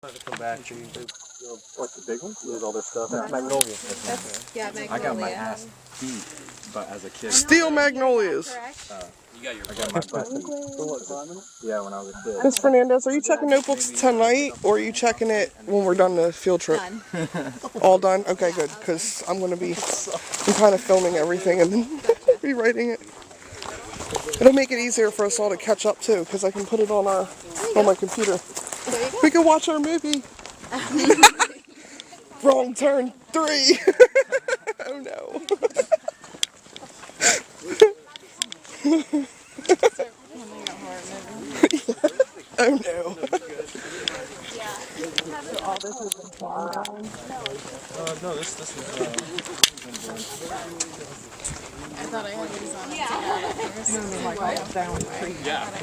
Come back to like the big one, lose all their stuff. That's magnolia. Yeah, magnolia. I got my ass beat, but as a kid. Steel magnolias. You got your I got my butt beat. Yeah, when I was a kid. Miss Fernandez, are you checking notebooks tonight, or are you checking it when we're done the field trip? Done. All done? Okay, good, because I'm kind of filming everything and then rewriting it. It'll make it easier for us all to catch up too, because I can put it on my computer. There you go. We can watch our movie. Wrong turn 3. Oh no. Oh no. No, this was. I thought I had these on. Yeah.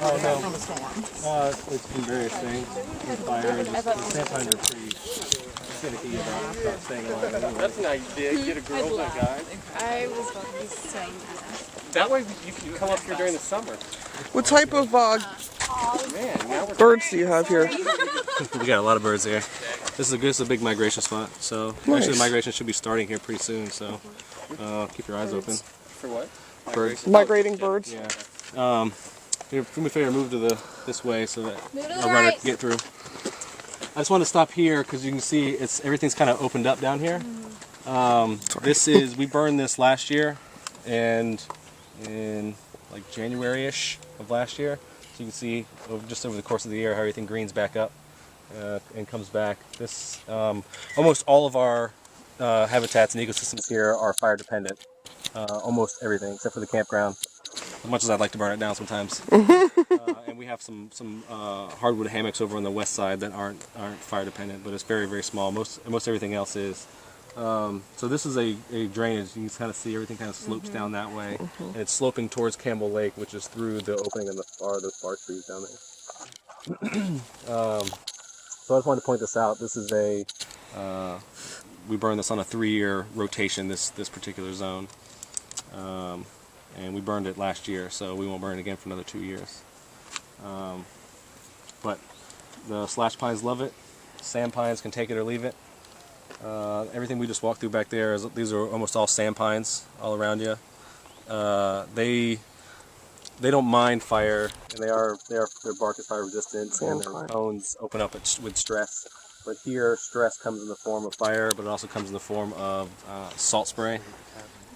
Oh no. It's been various things. Fires. Sandpines are pretty finicky about staying alive. That's an idea. Get a girl, that guy. I was about to be saying That way you can come up here during the summer. What type of Man, now we're birds do you have here? We got a lot of birds here. This is a big migration spot. So actually the migration should be starting here pretty soon. So keep your eyes open. For what? Birds. Migrating birds? Yeah. Here, do me a favor, move to this way so that Noodles our runner can get through. I just want to stop here because you can see everything's kind of opened up down here. We burned this last year, and in like January-ish of last year. So you can see just over the course of the year how everything greens back up and comes back. This almost all of our habitats and ecosystems here are fire dependent. Almost everything except for the campground. As much as I'd like to burn it down sometimes. And we have some hardwood hammocks over on the west side that aren't fire dependent, but it's very, very small. Most everything else is. So this is a drainage. You can kind of see everything kind of slopes down that way, and it's sloping towards Campbell Lake, which is through the opening in those far trees down there. So I just wanted to point this out. This is we burned this on a 3-year rotation. This particular zone. And we burned it last year, so we won't burn it again for another 2 years. But the slash pines love it. Sand pines can take it or leave it. Everything we just walked through back there, these are almost all sand pines all around you. They don't mind fire, and their bark is fire resistant, and their bones open up with stress. But here, stress comes in the form of fire, but it also comes in the form of salt spray.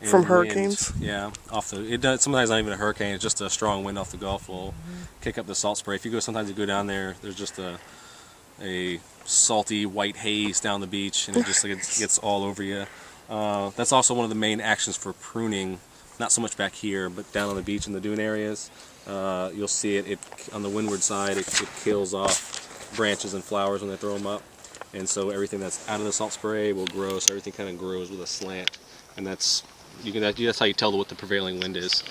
From hurricanes? Yeah, it does. Sometimes not even a hurricane. It's just a strong wind off the Gulf will kick up the salt spray. If you go down there, there's just a salty white haze down the beach, and it just gets all over you. That's also one of the main actions for pruning. Not so much back here, but down on the beach in the dune areas. You'll see it on the windward side. It kills off branches and flowers when they throw them up, and so everything that's out of the salt spray will grow. So everything kind of grows with a slant, and that's how you tell what the prevailing wind is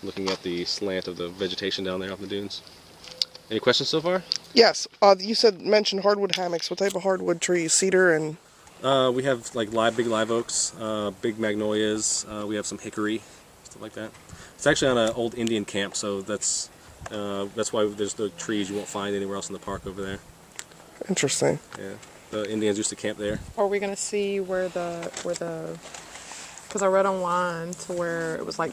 looking at the slant of the vegetation down there off the dunes. Any questions so far? Yes. You mentioned hardwood hammocks. What type of hardwood trees? Cedar and... We have like big live oaks, big magnolias. We have some hickory, stuff like that. It's actually on an old Indian camp, so that's why there's the trees you won't find anywhere else in the park over there. Interesting. Yeah, the Indians used to camp there. Are we gonna see where the because I read online to where it was like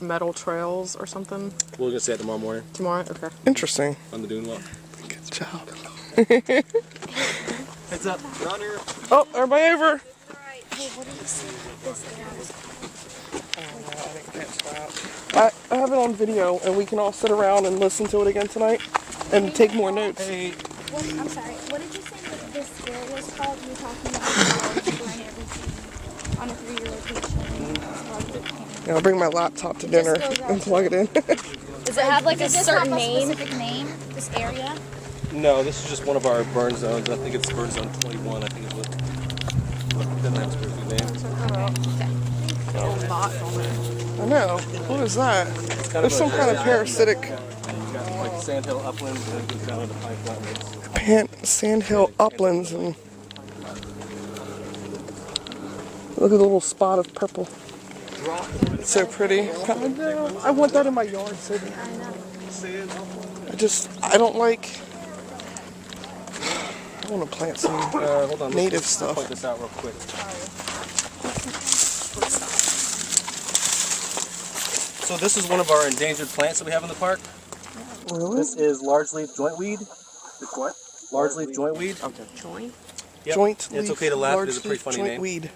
metal trails or something? We're gonna see that tomorrow morning. Tomorrow? Okay. Interesting. On the dune walk. Good job. Heads up, runner. Oh, everybody over. Alright, hey, what do you see this I have it on video, and we can all sit around and listen to it again tonight and take more notes. Hey. I'm sorry, what did you say that this skill was called? You were talking about how to burn everything on a 3-year rotation. Yeah, I'll bring my laptop to dinner and plug it in. Does it have like a certain name? Specific name? This area? No, this is just one of our burn zones. I think it's burn zone 21. I think it doesn't have a specific name. I know. What is that? There's some kind of parasitic... Like sandhill uplands and it goes down into high flatlands. Sandhill uplands, and look at the little spot of purple. It's so pretty. I know. I want that in my yard, Sydney. I don't like I want to plant some Hold on, native let's stuff. point this out real quick. So this is one of our endangered plants that we have in the park. Really? This is large leaf jointweed. It's what? Large leaf jointweed. Okay. Joint. Yep. Joint It's leaf, okay to laugh. large It is a pretty leaf funny joint name. weed.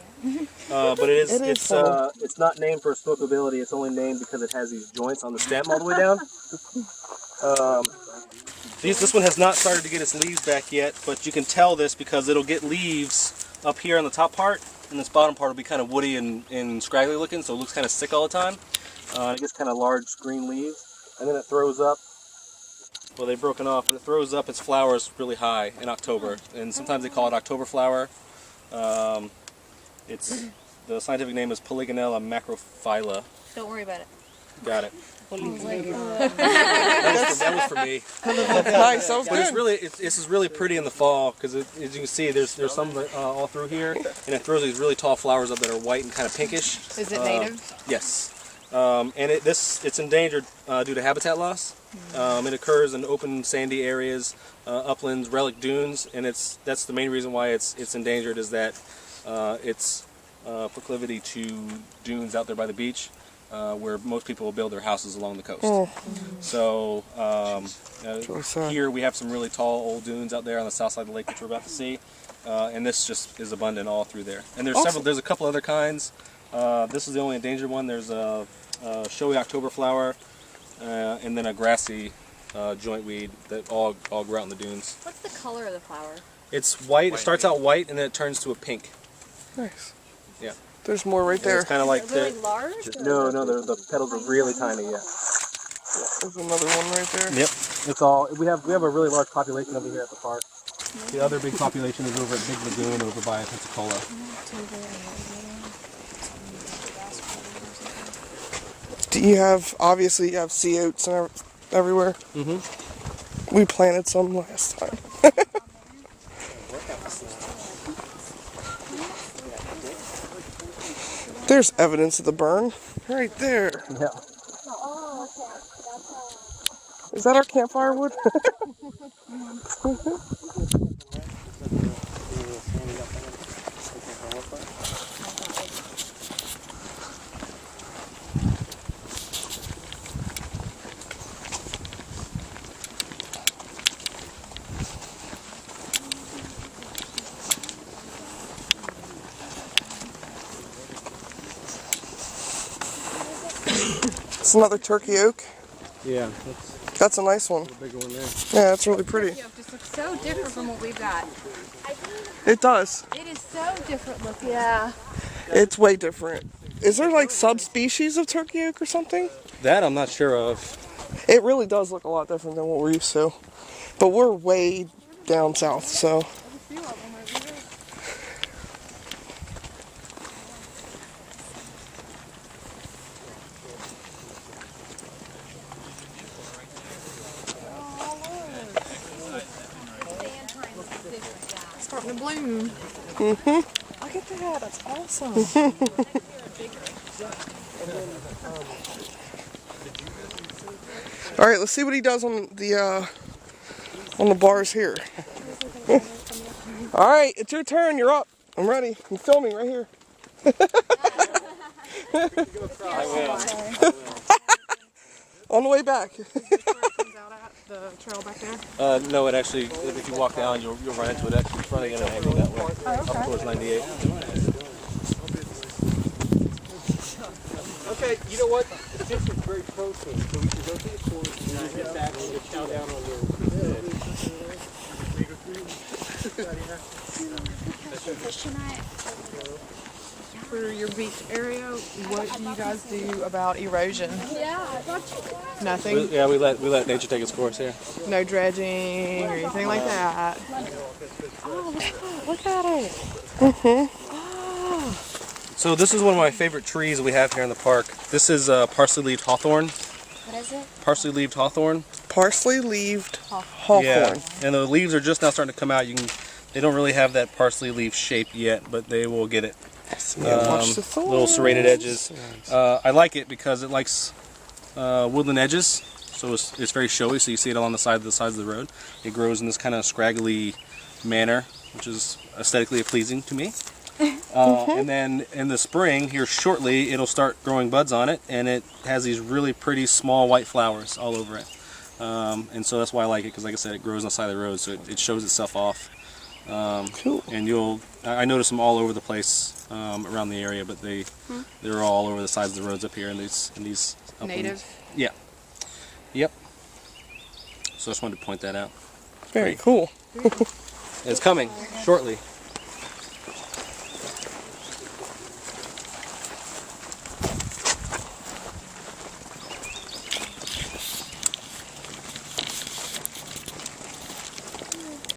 But it is, It is funny. it's not named for smokability. It's only named because it has these joints on the stem all the way down. This one has not started to get its leaves back yet, but you can tell this because it'll get leaves up here on the top part, and this bottom part will be kind of woody and scraggly looking, so it looks kind of sick all the time. It gets kind of large green leaves, and then it throws up. Well, they've broken off, but it throws up its flowers really high in October, and sometimes they call it October flower. The scientific name is Polygonella macrophylla. Don't worry about it. Got it. That was for me. Nice, that was But it's good. really, this is really pretty in the fall because as you can see, there's some all through here, and it throws these really tall flowers up that are white and kind of pinkish. Is it native? Yes, and it's endangered due to habitat loss. It occurs in open sandy areas, uplands, relic dunes, and that's the main reason why it's endangered is that its proclivity to dunes out there by the beach. Where most people will build their houses along the coast. So really sad. here we have some really tall old dunes out there on the south side of the lake, which we're about to see, and this just is abundant all through there. And there's Awesome. there's a couple other kinds. This is the only endangered one. There's a showy October flower, and then a grassy jointweed that all grow out in the dunes. What's the color of the flower? It's white. It starts out white and then it turns to a pink. Nice. Yeah. There's more right And there. it's kind of like Really large? no, the petals are really tiny. Yeah. There's another one right there. Yep, it's all. We have a really large population over here at the park. The other big population is over at Big Lagoon over by Pensacola. Do you have, obviously you have sea oats and everywhere? Mm-hmm. We planted some last time. There's evidence of the burn right there. Yeah. Is that our campfire wood? It's another turkey oak. Yeah, That's a nice one. that's a bigger one there. Yeah, that's really pretty. It just looks so different from what we've got. It does. It is so different looking. Yeah. It's way different. Is there like subspecies of turkey oak or something? That I'm not sure of. It really does look a lot different than what we're used to. But we're way down south, so. Starting to bloom. Mm-hmm. Look at that. That's awesome. All right, let's see what he does on the bars here. All right, it's your turn. You're up. I'm ready. I'm filming right here. On the way back. The trail back there. No, it actually, if you walk down, you'll run into it. Actually, it's running at an angle that way, up towards 98. Okay, you know what? The fish is very protein, so we should go to the source and get back and chow down on your Fish tonight. For your beach area, what do you guys do about erosion? Nothing? We let nature take its course here. No dredging or anything like that? Oh, look at it. So this is one of my favorite trees we have here in the park. This is parsley-leaved hawthorn. What is it? Parsley-leaved hawthorn. Parsley-leaved hawthorn. Yeah, and the leaves are just now starting to come out. They don't really have that parsley leaf shape yet, but they will get it. Watch the thorns. Little serrated edges. I like it because it likes woodland edges, so it's very showy. So you see it along the sides of the road. It grows in this kind of scraggly manner, which is aesthetically pleasing to me. And then in the spring, here shortly, it'll start growing buds on it, and it has these really pretty small white flowers all over it. And so that's why I like it, because like I said, it grows on the side of the road, so it shows itself off. Cool. And I notice them all over the place around the area, but they're all over the sides of the roads up here in these uplands. Native. Yeah. Yep. So I just wanted to point that out. Very cool. It's coming shortly.